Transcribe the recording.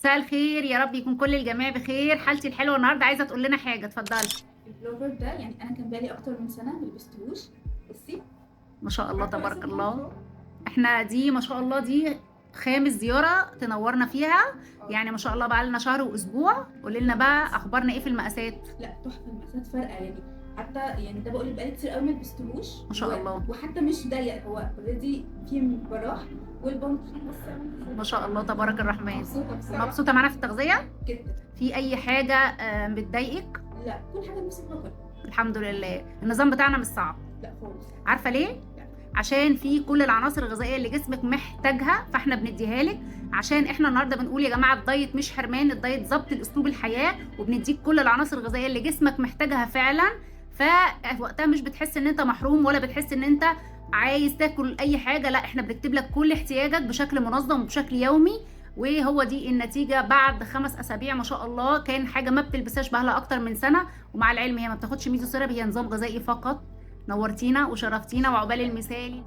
مساء الخير، يا رب يكون كل الجميع بخير. حالتي الحلوه النهارده عايزه تقول لنا حاجه، اتفضلي. البلوفر ده يعني انا كان بقالي اكتر من سنه ما لبستهوش. بصي، ما شاء الله عارفه تبارك اسمه الله. فوق؟ احنا دي ما شاء الله دي خامس زياره تنورنا فيها. يعني ما شاء الله بقى لنا شهر واسبوع. قولي لنا بقى اخبارنا ايه في المقاسات؟ لا تحفه، المقاسات فارقه يعني. حتى يعني ده بقول لك بقالي كتير قوي ما لبستهوش. ما شاء الله. وحتى مش ضيق، هو اوريدي فيه براح. والبنطلون ما شاء الله تبارك الرحمن. مبسوطه بصراحه مبسوطه معانا في التغذيه؟ جدا. في اي حاجه بتضايقك؟ لا، كل حاجه نفسي باكلها. الحمد لله. النظام بتاعنا مش صعب. لا خالص. عارفه ليه؟ لا. عشان في كل العناصر الغذائيه اللي جسمك محتاجها، فاحنا بنديها لك. عشان احنا النهارده بنقول يا جماعه الدايت مش حرمان، الدايت ظبط الاسلوب الحياه، وبنديك كل العناصر الغذائيه اللي جسمك محتاجها فعلا. فوقتها مش بتحس ان انت محروم، ولا بتحس ان انت عايز تاكل اي حاجه. لا، احنا بنكتب لك كل احتياجك بشكل منظم وبشكل يومي. وهو دي النتيجه بعد 5 اسابيع ما شاء الله. كان حاجه ما بتلبسهاش بقالها اكتر من سنه. ومع العلم هي ما بتاخدش ميزو سيرابي، هي نظام غذائي فقط. نورتينا وشرفتينا، وعقبال المثالي.